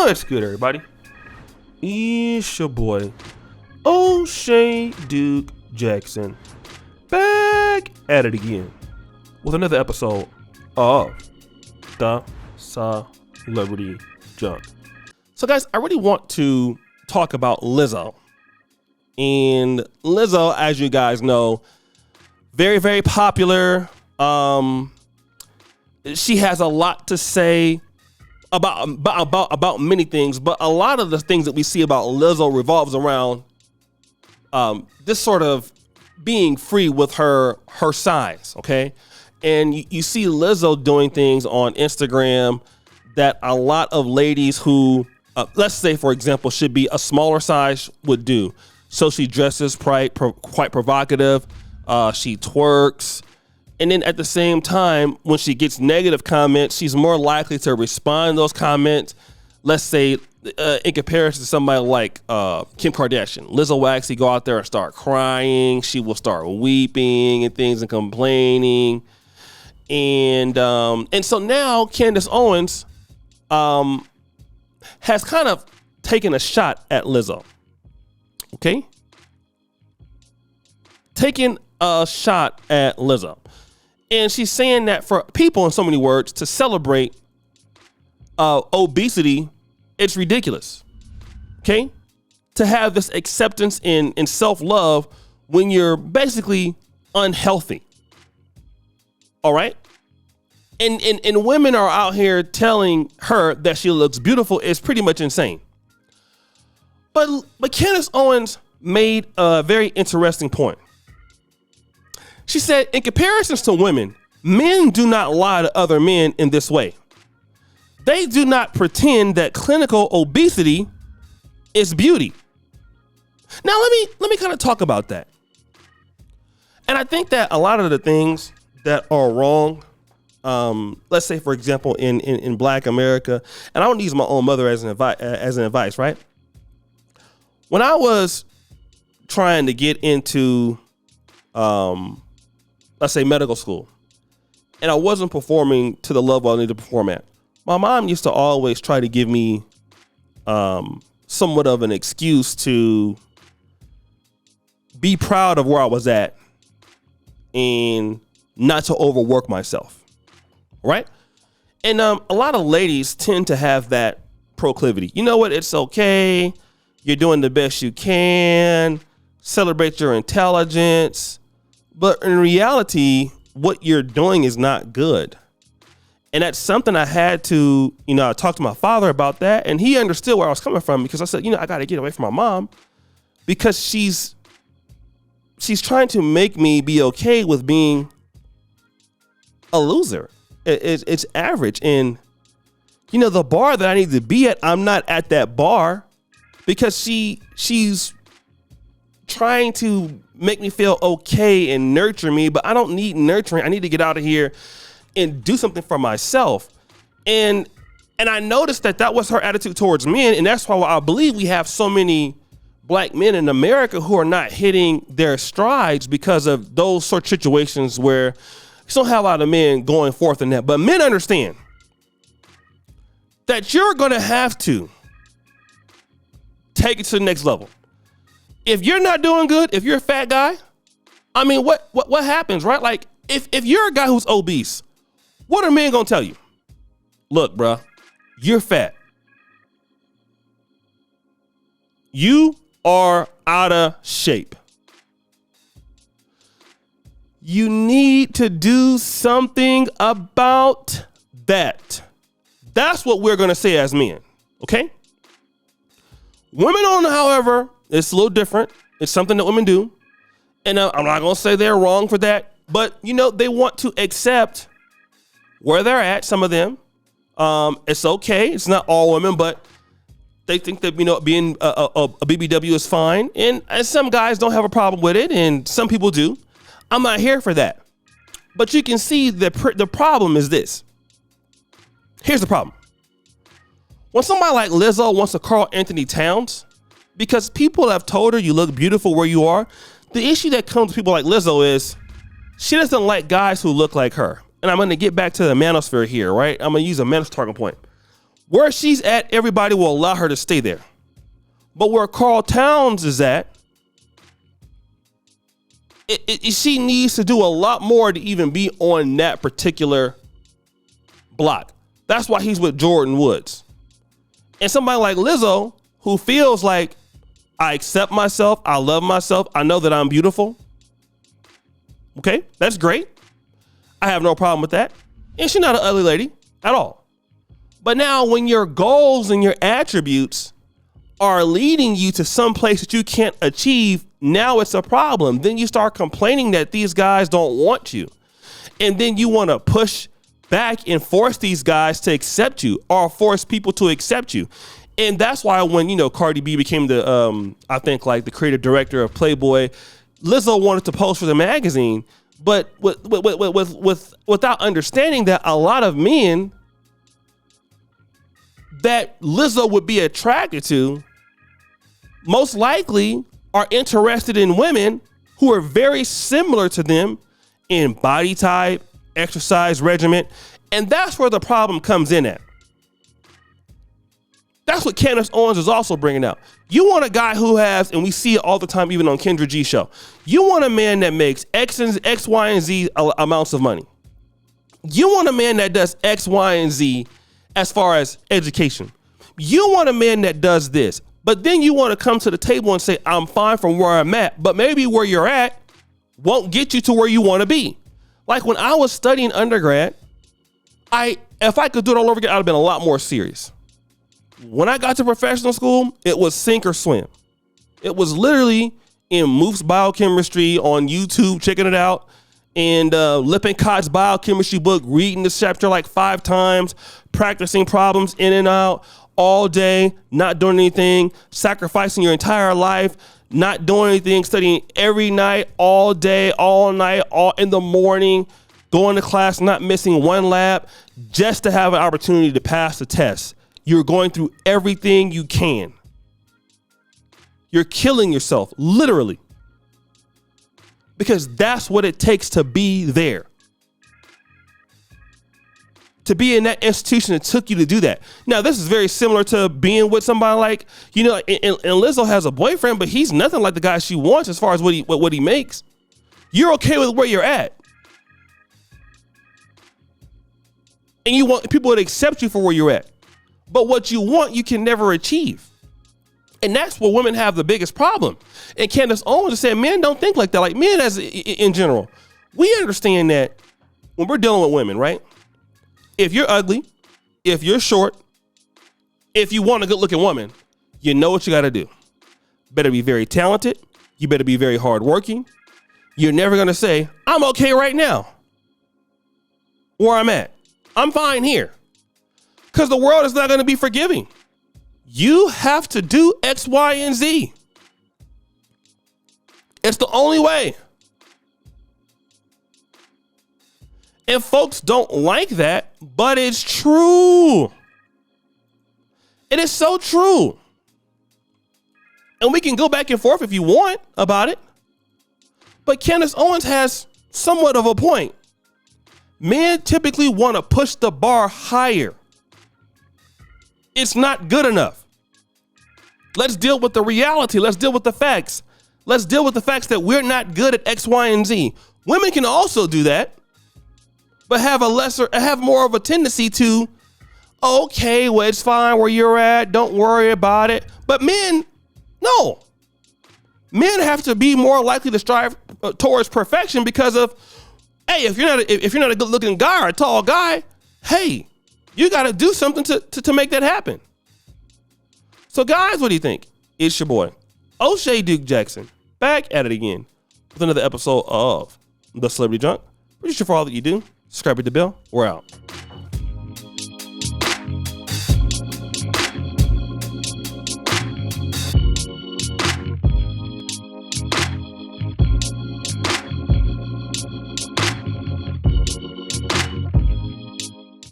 What's good, everybody? It's your boy, O'Shea Duke Jackson, back at it again with another episode of the Celebrity Junk. So, guys, I really want to talk about Lizzo. And Lizzo, as you guys know, very, very popular. She has a lot to say about many things, but a lot of the things that we see about Lizzo revolves around this sort of being free with her size, okay? And you see Lizzo doing things on Instagram that a lot of ladies who, let's say, for example, should be a smaller size would do. So she dresses quite provocative. She twerks. And then at the same time, when she gets negative comments, she's more likely to respond to those comments. Let's say in comparison to somebody like Kim Kardashian. Lizzo will actually go out there and start crying. She will start weeping and things and complaining. And so now Candace Owens has kind of taken a shot at Lizzo. Okay? Taking a shot at Lizzo. And she's saying that for people, in so many words, to celebrate obesity, it's ridiculous. Okay? To have this acceptance and self-love when you're basically unhealthy. All right? And women are out here telling her that she looks beautiful is pretty much insane. But Candace Owens made a very interesting point. She said, in comparisons to women, men do not lie to other men in this way. They do not pretend that clinical obesity is beauty. Now, let me kind of talk about that. And I think that a lot of the things that are wrong, let's say, for example, in Black America, and I don't use my own mother as an advice, right? When I was trying to get into, let's say, medical school, and I wasn't performing to the level I needed to perform at, my mom used to always try to give me somewhat of an excuse to be proud of where I was at and not to overwork myself, right? And a lot of ladies tend to have that proclivity. You know what? It's okay. You're doing the best you can. Celebrate your intelligence. But in reality, what you're doing is not good. And that's something I had to, I talked to my father about that, and he understood where I was coming from, because I said, I got to get away from my mom, because she's trying to make me be okay with being a loser. It's average. And, the bar that I need to be at, I'm not at that bar, because she's trying to make me feel okay and nurture me, but I don't need nurturing. I need to get out of here and do something for myself. And I noticed that was her attitude towards men, and that's why I believe we have so many Black men in America who are not hitting their strides, because of those sort of situations where you don't have a lot of men going forth in that. But men understand that you're going to have to take it to the next level. If you're not doing good, if you're a fat guy, what happens, right? Like, if you're a guy who's obese, what are men gonna tell you? Look, bruh, you're fat. You are out of shape. You need to do something about that. That's what we're gonna say as men, okay? Women however, it's a little different. It's something that women do. And I'm not going to say they're wrong for that. But, they want to accept where they're at, some of them. It's okay. It's not all women, but they think that, being a BBW is fine. And some guys don't have a problem with it, and some people do. I'm not here for that. But you can see the problem is this. Here's the problem. When somebody like Lizzo wants to Carl Anthony Towns, because people have told her you look beautiful where you are, the issue that comes with people like Lizzo is she doesn't like guys who look like her. And I'm going to get back to the manosphere here, right? I'm going to use a manosphere talking point. Where she's at, everybody will allow her to stay there. But where Carl Towns is at, she needs to do a lot more to even be on that particular block. That's why he's with Jordan Woods. And somebody like Lizzo, who feels like, I accept myself, I love myself, I know that I'm beautiful. Okay, that's great. I have no problem with that. And she's not an ugly lady at all. But now when your goals and your attributes are leading you to some place that you can't achieve, now it's a problem. Then you start complaining that these guys don't want you. And then you want to push back and force these guys to accept you, or force people to accept you. And that's why when, Cardi B became the, I think like the creative director of Playboy, Lizzo wanted to post for the magazine, but without understanding that a lot of men that Lizzo would be attracted to most likely are interested in women who are very similar to them in body type, exercise regimen. And that's where the problem comes in at. That's what Candace Owens is also bringing out. You want a guy who has, and we see it all the time, even on Kendra G's show. You want a man that makes X, Y, and Z amounts of money. You want a man that does X, Y, and Z as far as education. You want a man that does this, but then you want to come to the table and say, I'm fine from where I'm at, but maybe where you're at won't get you to where you want to be. Like when I was studying undergrad, if I could do it all over again, I'd have been a lot more serious. When I got to professional school, it was sink or swim. It was literally in Moof's biochemistry on YouTube, checking it out, and Lippincot's biochemistry book, reading this chapter like 5 times, practicing problems in and out all day, not doing anything, sacrificing your entire life, not doing anything, studying every night, all day, all night, all in the morning, going to class, not missing one lab, just to have an opportunity to pass the test. You're going through everything you can. You're killing yourself, literally. Because that's what it takes to be there. To be in that institution, it took you to do that. Now, this is very similar to being with somebody like, and Lizzo has a boyfriend, but he's nothing like the guy she wants as far as what he makes. You're okay with where you're at. And you want people to accept you for where you're at. But what you want, you can never achieve. And that's where women have the biggest problem. And Candace Owens has said, men don't think like that. Like men in general, we understand that when we're dealing with women, right? If you're ugly, if you're short, if you want a good looking woman, you know what you got to do. Better be very talented. You better be very hardworking. You're never going to say, I'm okay right now where I'm at. I'm fine here. Because the world is not going to be forgiving. You have to do X, Y, and Z. It's the only way. And folks don't like that, but it's true. It is so true. And we can go back and forth if you want about it. But Candace Owens has somewhat of a point. Men typically want to push the bar higher. It's not good enough. Let's deal with the reality. Let's deal with the facts. Let's deal with the facts that we're not good at X, Y, and Z. Women can also do that, but have more of a tendency to, okay, well, it's fine where you're at. Don't worry about it. But men, no. Men have to be more likely to strive towards perfection because of, hey, if you're not a good looking guy or a tall guy, hey, you got to do something to make that happen. So guys, what do you think? It's your boy, O'Shea Duke Jackson, back at it again with another episode of The Celebrity Junk. Pretty sure for all that you do, subscribe to the bell. We're out.